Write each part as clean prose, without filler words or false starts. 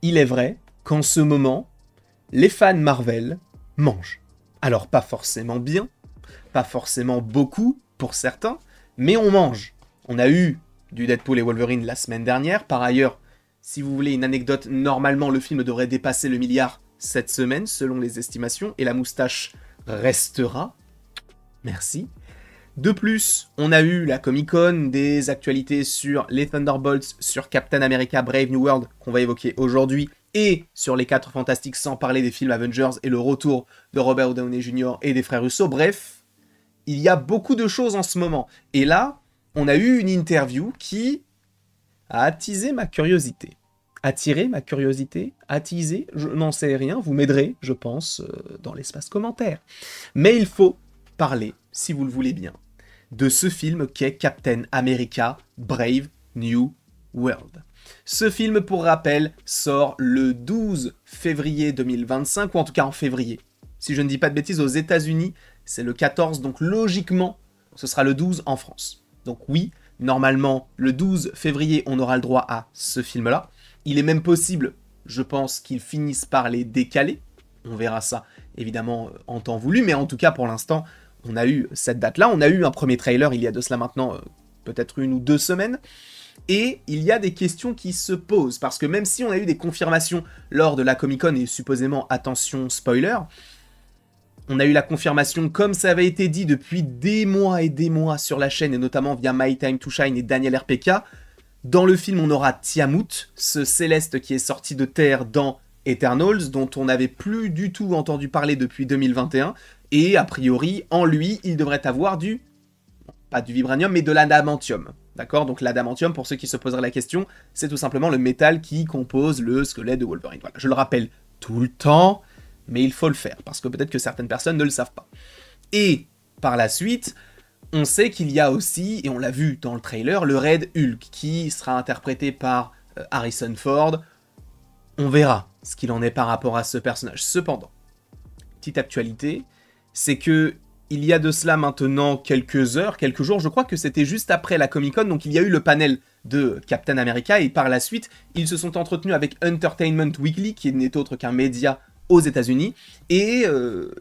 il est vrai qu'en ce moment, les fans Marvel mangent. Alors pas forcément bien, pas forcément beaucoup pour certains, mais on mange. On a eu du Deadpool et Wolverine la semaine dernière. Par ailleurs, si vous voulez une anecdote, normalement le film devrait dépasser le milliard cette semaine, selon les estimations, et la moustache restera. Merci. De plus, on a eu la Comic-Con, des actualités sur les Thunderbolts, sur Captain America Brave New World, qu'on va évoquer aujourd'hui, et sur les 4 Fantastiques, sans parler des films Avengers et le retour de Robert Downey Jr. et des frères Russo. Bref, il y a beaucoup de choses en ce moment. Et là, on a eu une interview qui a attisé ma curiosité. Attiré ma curiosité, attisé, je n'en sais rien, vous m'aiderez, je pense, dans l'espace commentaire. Mais il faut parler, si vous le voulez bien, de ce film qu'est Captain America Brave New World. Ce film, pour rappel, sort le 12 février 2025, ou en tout cas en février. Si je ne dis pas de bêtises, aux États-Unis, c'est le 14, donc logiquement, ce sera le 12 en France. Donc oui, normalement, le 12 février, on aura le droit à ce film-là. Il est même possible, je pense, qu'ils finissent par les décaler. On verra ça, évidemment, en temps voulu, mais en tout cas, pour l'instant, on a eu cette date-là. On a eu un premier trailer, il y a de cela maintenant, peut-être 1 ou 2 semaines. Et il y a des questions qui se posent, parce que même si on a eu des confirmations lors de la Comic-Con, et supposément, attention, spoiler, on a eu la confirmation, comme ça avait été dit depuis des mois et des mois sur la chaîne, et notamment via My Time to Shine et Daniel RPK, dans le film, on aura Tiamut, ce céleste qui est sorti de Terre dans Eternals, dont on n'avait plus du tout entendu parler depuis 2021, et a priori, en lui, il devrait avoir pas du vibranium, mais de l'adamantium. D'accord? Donc l'adamantium, pour ceux qui se poseraient la question, c'est tout simplement le métal qui compose le squelette de Wolverine. Voilà, je le rappelle tout le temps, mais il faut le faire, parce que peut-être que certaines personnes ne le savent pas. Et, par la suite, on sait qu'il y a aussi, et on l'a vu dans le trailer, le Red Hulk, qui sera interprété par Harrison Ford. On verra ce qu'il en est par rapport à ce personnage. Cependant, petite actualité, c'est que il y a de cela maintenant quelques heures, quelques jours, je crois que c'était juste après la Comic-Con, donc il y a eu le panel de Captain America, et par la suite, ils se sont entretenus avec Entertainment Weekly, qui n'est autre qu'un média aux États-Unis, et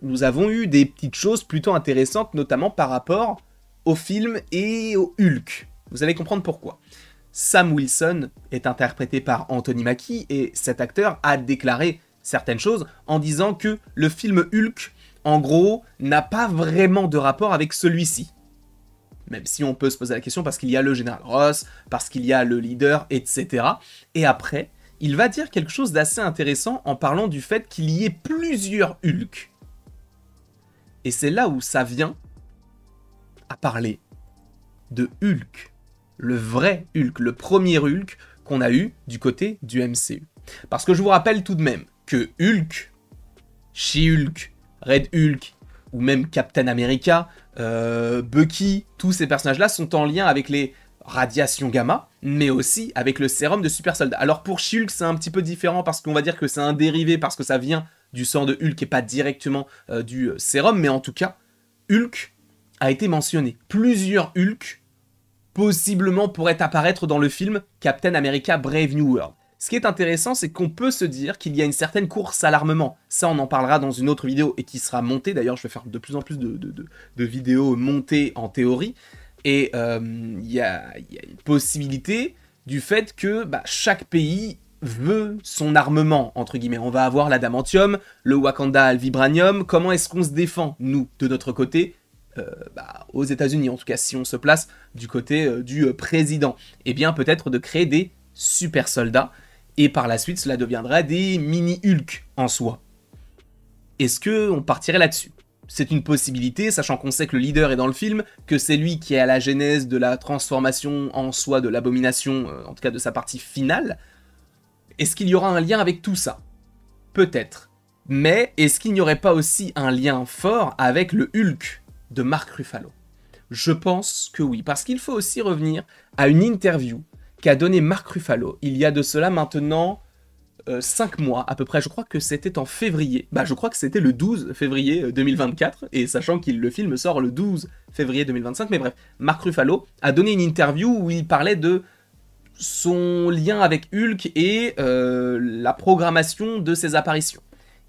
nous avons eu des petites choses plutôt intéressantes, notamment par rapport au film et au Hulk. Vous allez comprendre pourquoi. Sam Wilson est interprété par Anthony Mackie, et cet acteur a déclaré certaines choses en disant que le film Hulk, en gros, n'a pas vraiment de rapport avec celui-ci. Même si on peut se poser la question parce qu'il y a le général Ross, parce qu'il y a le leader, etc. Et après, il va dire quelque chose d'assez intéressant en parlant du fait qu'il y ait plusieurs Hulk. Et c'est là où ça vient à parler de Hulk. Le vrai Hulk, le premier Hulk qu'on a eu du côté du MCU. Parce que je vous rappelle tout de même que Hulk, She-Hulk, Red Hulk, ou même Captain America, Bucky, tous ces personnages-là sont en lien avec les radiations gamma, mais aussi avec le sérum de super soldat. Alors pour She-Hulk, c'est un petit peu différent parce qu'on va dire que c'est un dérivé parce que ça vient du sang de Hulk et pas directement du sérum, mais en tout cas, Hulk a été mentionné. Plusieurs Hulk possiblement pourraient apparaître dans le film Captain America Brave New World. Ce qui est intéressant, c'est qu'on peut se dire qu'il y a une certaine course à l'armement. Ça, on en parlera dans une autre vidéo et qui sera montée. D'ailleurs, je vais faire de plus en plus de vidéos montées en théorie. Et il y a une possibilité du fait que chaque pays veut son armement, entre guillemets. On va avoir l'adamantium, le Wakanda a le vibranium. Comment est-ce qu'on se défend, nous, de notre côté aux États-Unis, en tout cas, si on se place du côté du président? Eh bien, peut-être de créer des super soldats. Et par la suite, cela deviendra des mini-Hulk en soi. Est-ce qu'on partirait là-dessus? C'est une possibilité, sachant qu'on sait que le leader est dans le film, que c'est lui qui est à la genèse de la transformation en soi de l'abomination, en tout cas de sa partie finale. Est-ce qu'il y aura un lien avec tout ça? Peut-être. Mais est-ce qu'il n'y aurait pas aussi un lien fort avec le Hulk de Mark Ruffalo? Je pense que oui, parce qu'il faut aussi revenir à une interview qu'a donné Mark Ruffalo il y a de cela maintenant 5 mois à peu près. Je crois que c'était en février. Je crois que c'était le 12 février 2024, et sachant que le film sort le 12 février 2025, mais bref, Mark Ruffalo a donné une interview où il parlait de son lien avec Hulk et la programmation de ses apparitions.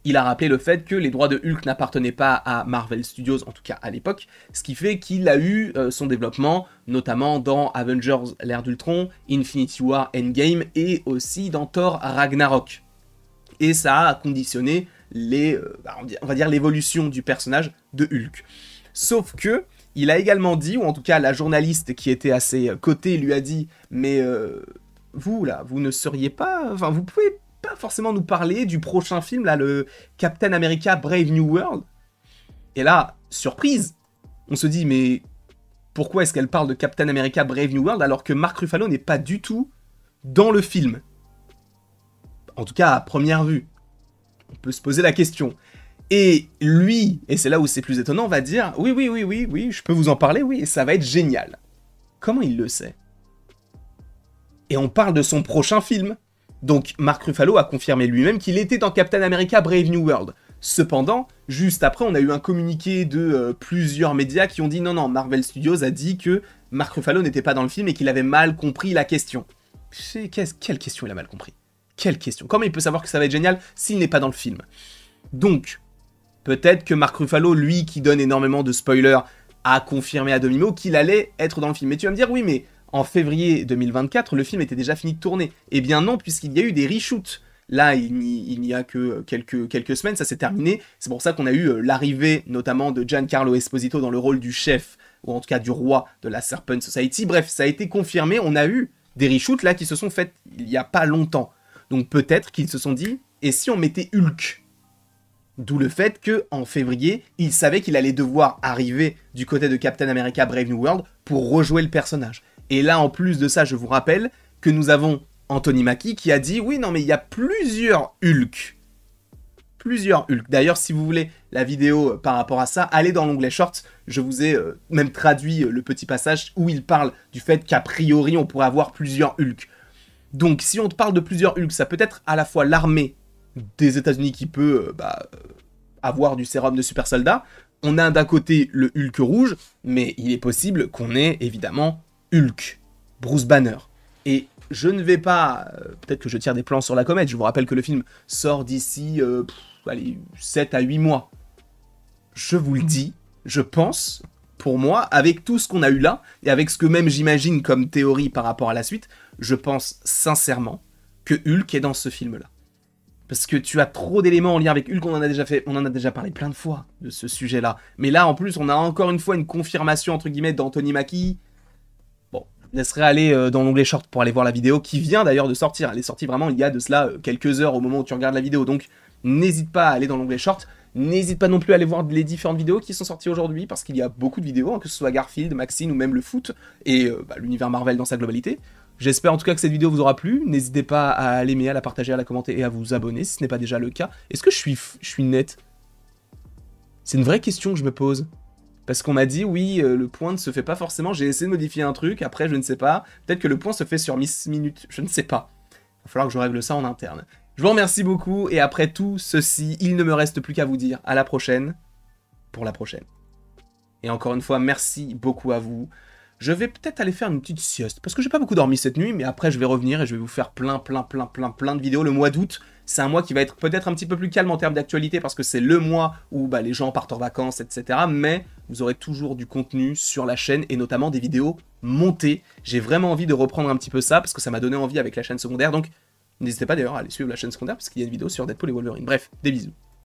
Il a rappelé le fait que les droits de Hulk n'appartenaient pas à Marvel Studios, en tout cas à l'époque, ce qui fait qu'il a eu son développement, notamment dans Avengers l'ère d'Ultron, Infinity War Endgame et aussi dans Thor Ragnarok. Et ça a conditionné on va dire l'évolution du personnage de Hulk. Sauf que, il a également dit, ou en tout cas la journaliste qui était à ses côtés lui a dit « Mais vous là, vous ne seriez pas... Enfin, vous pouvez pas forcément nous parler du prochain film, là, le Captain America Brave New World ?» Et là, surprise, on se dit « Mais pourquoi est-ce qu'elle parle de Captain America Brave New World alors que Mark Ruffalo n'est pas du tout dans le film ?» En tout cas, à première vue. On peut se poser la question. Et lui, et c'est là où c'est plus étonnant, va dire « Oui, je peux vous en parler, oui, et ça va être génial. » Comment il le sait? Et on parle de son prochain film. Donc Mark Ruffalo a confirmé lui-même qu'il était dans Captain America Brave New World. Cependant, juste après, on a eu un communiqué de plusieurs médias qui ont dit « Non, Marvel Studios a dit que Mark Ruffalo n'était pas dans le film et qu'il avait mal compris la question. » Quelle question il a mal compris? Quelle question? Comment il peut savoir que ça va être génial s'il n'est pas dans le film? Donc, peut-être que Mark Ruffalo, lui qui donne énormément de spoilers, a confirmé à demi-mot qu'il allait être dans le film. Mais tu vas me dire, oui, mais en février 2024, le film était déjà fini de tourner. Eh bien non, puisqu'il y a eu des reshoots. Là, il n'y a que quelques semaines, ça s'est terminé. C'est pour ça qu'on a eu l'arrivée, notamment, de Giancarlo Esposito dans le rôle du chef, ou en tout cas du roi de la Serpent Society. Bref, ça a été confirmé, on a eu des reshoots là qui se sont faits il n'y a pas longtemps. Donc peut-être qu'ils se sont dit, et si on mettait Hulk? D'où le fait qu'en février, il savait qu'il allait devoir arriver du côté de Captain America Brave New World pour rejouer le personnage. Et là, en plus de ça, je vous rappelle que nous avons Anthony Mackie qui a dit, oui, non mais il y a plusieurs Hulk. Plusieurs Hulk. D'ailleurs, si vous voulez la vidéo par rapport à ça, allez dans l'onglet Shorts. Je vous ai même traduit le petit passage où il parle du fait qu'a priori, on pourrait avoir plusieurs Hulk. Donc, si on te parle de plusieurs Hulk, ça peut être à la fois l'armée des États-Unis qui peut avoir du sérum de super soldat. On a d'un côté le Hulk rouge, mais il est possible qu'on ait évidemment Hulk, Bruce Banner. Et je ne vais pas... peut-être que je tire des plans sur la comète, je vous rappelle que le film sort d'ici 7 à 8 mois. Je vous le dis, je pense, pour moi, avec tout ce qu'on a eu là, et avec ce que même j'imagine comme théorie par rapport à la suite, je pense sincèrement que Hulk est dans ce film-là. Parce que tu as trop d'éléments en lien avec Hulk, on en a déjà parlé plein de fois de ce sujet-là. Mais là, en plus, on a encore une fois une confirmation, entre guillemets, d'Anthony Mackie. Bon, je laisserai aller dans l'onglet Short pour aller voir la vidéo, qui vient d'ailleurs de sortir. Elle est sortie vraiment il y a de cela quelques heures au moment où tu regardes la vidéo. Donc, n'hésite pas à aller dans l'onglet Short. N'hésite pas non plus à aller voir les différentes vidéos qui sont sorties aujourd'hui, parce qu'il y a beaucoup de vidéos, hein, que ce soit Garfield, Maxine ou même le foot, et l'univers Marvel dans sa globalité. J'espère en tout cas que cette vidéo vous aura plu. N'hésitez pas à l'aimer, à la partager, à la commenter et à vous abonner si ce n'est pas déjà le cas. Est-ce que je suis net? C'est une vraie question que je me pose. Parce qu'on m'a dit, oui, le point ne se fait pas forcément. J'ai essayé de modifier un truc, après je ne sais pas. Peut-être que le point se fait sur Miss Minute, je ne sais pas. Il va falloir que je règle ça en interne. Je vous remercie beaucoup, et après tout ceci, il ne me reste plus qu'à vous dire à la prochaine, pour la prochaine. Et encore une fois, merci beaucoup à vous. Je vais peut-être aller faire une petite sieste, parce que j'ai pas beaucoup dormi cette nuit, mais après je vais revenir et je vais vous faire plein de vidéos. Le mois d'août, c'est un mois qui va être peut-être un petit peu plus calme en termes d'actualité, parce que c'est le mois où les gens partent en vacances, etc. Mais vous aurez toujours du contenu sur la chaîne, et notamment des vidéos montées. J'ai vraiment envie de reprendre un petit peu ça, parce que ça m'a donné envie avec la chaîne secondaire, donc n'hésitez pas d'ailleurs à aller suivre la chaîne secondaire, parce qu'il y a une vidéo sur Deadpool et Wolverine. Bref, des bisous.